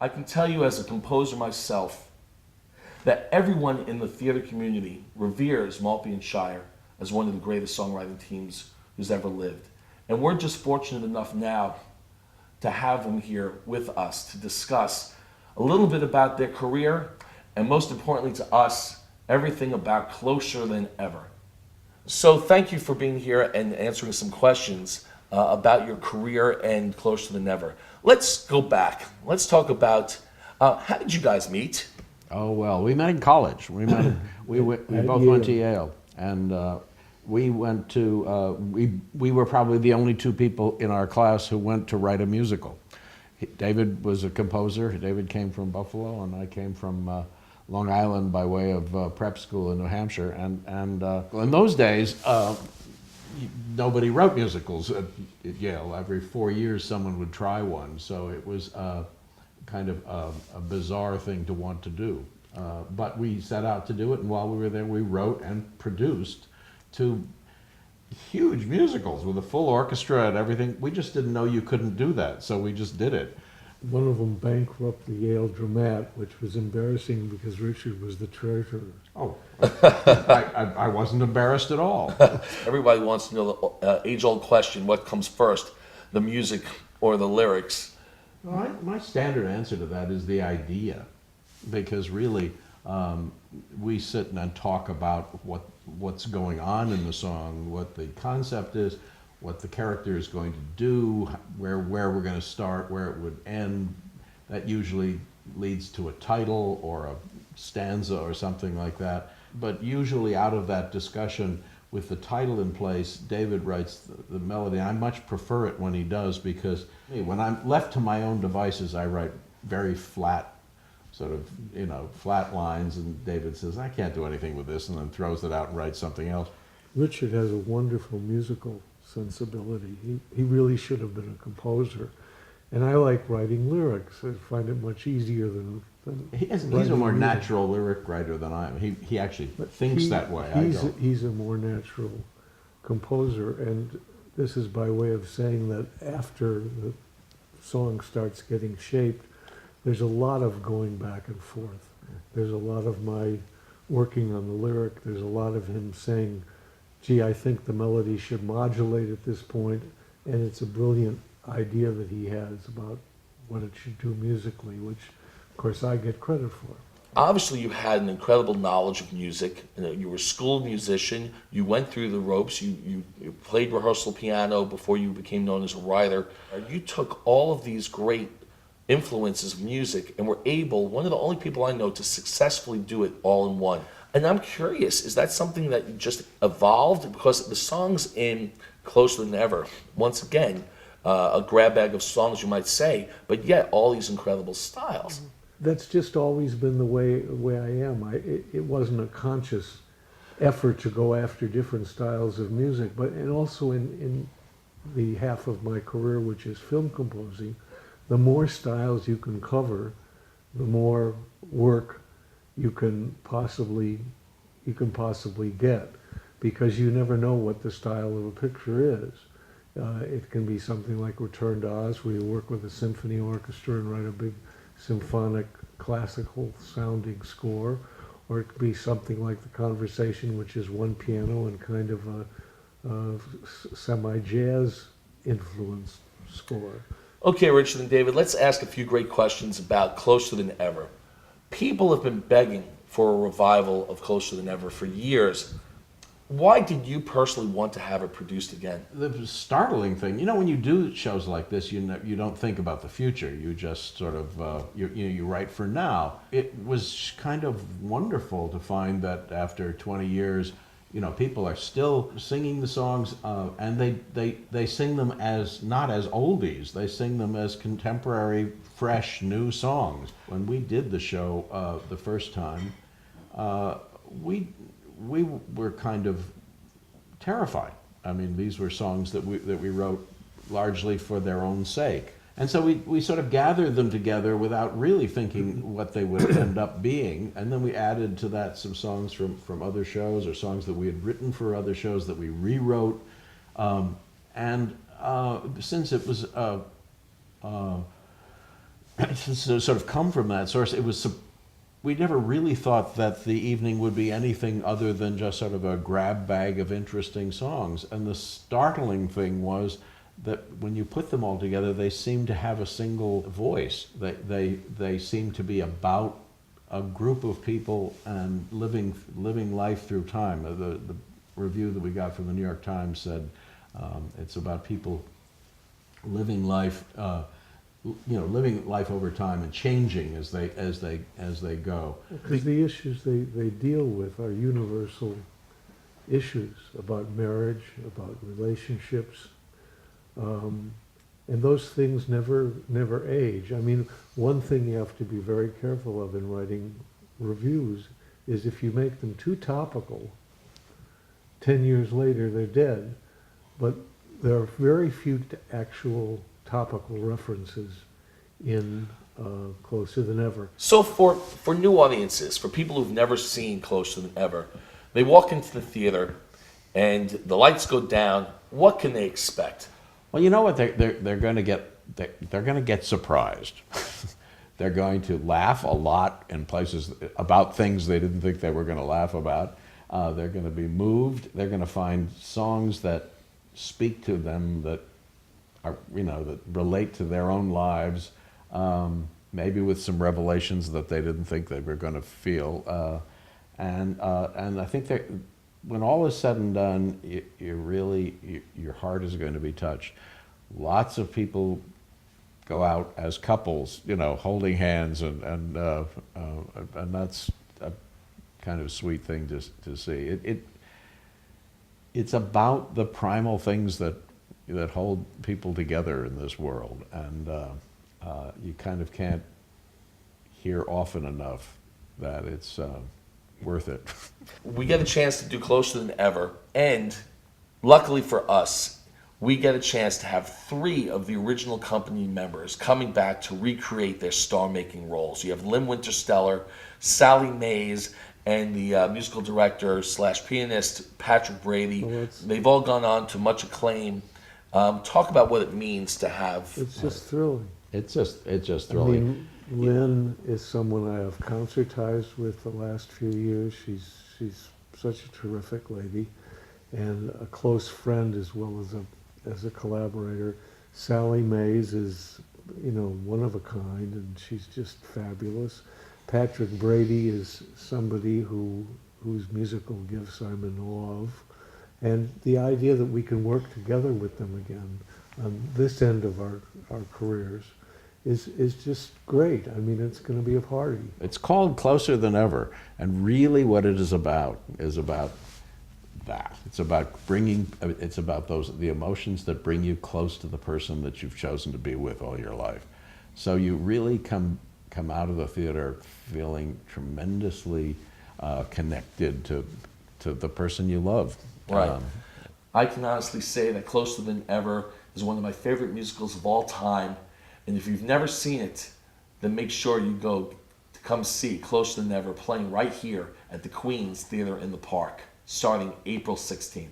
I can tell you as a composer myself that everyone in the theater community reveres Maltby and Shire as one of the greatest songwriting teams who's ever lived. And we're just fortunate enough now to have them here with us to discuss a little bit about their career and most importantly to us, everything about Closer Than Ever. So thank you for being here and answering some questions about your career and Closer Than Ever. Let's go back. Let's talk about how did you guys meet? Oh well, we met in college. We both went to Yale, and we went to we were probably the only two people in our class who went to write a musical. David was a composer. David came from Buffalo, and I came from Long Island by way of prep school in New Hampshire. And in those days, nobody wrote musicals at Yale. Every 4 years, someone would try one. So it was kind of a bizarre thing to want to do. But we set out to do it, and while we were there, we wrote and produced two huge musicals with a full orchestra and everything. We just didn't know you couldn't do that, so we just did it. One of them bankrupted the Yale Dramat, which was embarrassing because Richard was the treasurer. Oh, I wasn't embarrassed at all. Everybody wants to know the age-old question, what comes first, the music or the lyrics? Well, my standard answer to that is the idea, because really we sit and talk about what's going on in the song, what the concept is, what the character is going to do, where we're going to start, where it would end. That usually leads to a title or a stanza or something like that. But usually out of that discussion, with the title in place, David writes the melody. I much prefer it when he does, because when I'm left to my own devices, I write very flat, sort of, flat lines, and David says, I can't do anything with this, and then throws it out and writes something else. Richard has a wonderful musical sensibility. He really should have been a composer. And I like writing lyrics. I find it much easier than he's a more natural lyric writer than I am. He actually thinks that way. He's a more natural composer, and this is by way of saying that after the song starts getting shaped, there's a lot of going back and forth. There's a lot of my working on the lyric. There's a lot of him saying, gee, I think the melody should modulate at this point, and it's a brilliant idea that he has about what it should do musically, which, of course, I get credit for. Obviously, you had an incredible knowledge of music. You were a school musician. You went through the ropes. You played rehearsal piano before you became known as a writer. You took all of these great influences of music and were able, one of the only people I know, to successfully do it all in one. And I'm curious, is that something that just evolved? Because the songs in Closer Than Ever, once again, a grab bag of songs, you might say, but yet all these incredible styles. That's just always been the way I am. It wasn't a conscious effort to go after different styles of music, and also in the half of my career, which is film composing, the more styles you can cover, the more work you can possibly get, because you never know what the style of a picture is. It can be something like Return to Oz, where you work with a symphony orchestra and write a big symphonic classical sounding score, or it could be something like The Conversation, which is one piano and kind of a semi-jazz influenced score. Okay, Richard and David, let's ask a few great questions about Closer Than Ever. People have been begging for a revival of Closer Than Ever for years. Why did you personally want to have it produced again? The startling thing, when you do shows like this, you don't think about the future. You just sort of, you write for now. It was kind of wonderful to find that after 20 years, people are still singing the songs, and they sing them as, not as oldies, they sing them as contemporary, fresh, new songs. When we did the show the first time, we were kind of terrified. I mean, these were songs that we wrote largely for their own sake. And so we sort of gathered them together without really thinking what they would end up being. And then we added to that some songs from other shows, or songs that we had written for other shows that we rewrote. And since it was sort of come from that source. We never really thought that the evening would be anything other than just sort of a grab bag of interesting songs. And the startling thing was that when you put them all together, they seem to have a single voice. They seem to be about a group of people and living life through time. The review that we got from the New York Times said it's about people living life. Living life over time and changing as they go. Because the issues they deal with are universal issues about marriage, about relationships, and those things never age. I mean, one thing you have to be very careful of in writing reviews is if you make them too topical, 10 years later they're dead, but there are very few actual topical references in Closer Than Ever. So for new audiences, for people who've never seen Closer Than Ever, they walk into the theater and the lights go down. What can they expect? Well, you know what they're going to get. They're going to get surprised. They're going to laugh a lot in places about things they didn't think they were going to laugh about. They're going to be moved. They're going to find songs that speak to them, that are, that relate to their own lives, maybe with some revelations that they didn't think they were going to feel. And I think that when all is said and done, your heart is going to be touched. Lots of people go out as couples, holding hands, and that's a kind of sweet thing to see. It's about the primal things that hold people together in this world, and you kind of can't hear often enough that it's worth it. We get a chance to do Closer Than Ever, and luckily for us, we get a chance to have 3 of the original company members coming back to recreate their star-making roles. You have Lynn Wintersteller, Sally Mays, and the musical director / pianist Patrick Brady. They've all gone on to much acclaim. Talk about what it means to have. It's just thrilling. It's just thrilling. I mean, Lynn is someone I have concertized with the last few years. She's such a terrific lady, and a close friend as well as a collaborator. Sally Mays is, one of a kind, and she's just fabulous. Patrick Brady is somebody whose musical gifts I'm in awe of. And the idea that we can work together with them again on this end of our careers is just great. I mean, it's going to be a party. It's called Closer Than Ever, and really what it is about that. It's about the emotions that bring you close to the person that you've chosen to be with all your life. So you really come out of the theater feeling tremendously connected to the person you love. Right. I can honestly say that Closer Than Ever is one of my favorite musicals of all time. And if you've never seen it, then make sure you go to come see Closer Than Ever playing right here at the Queen's Theater in the Park, starting April 16th.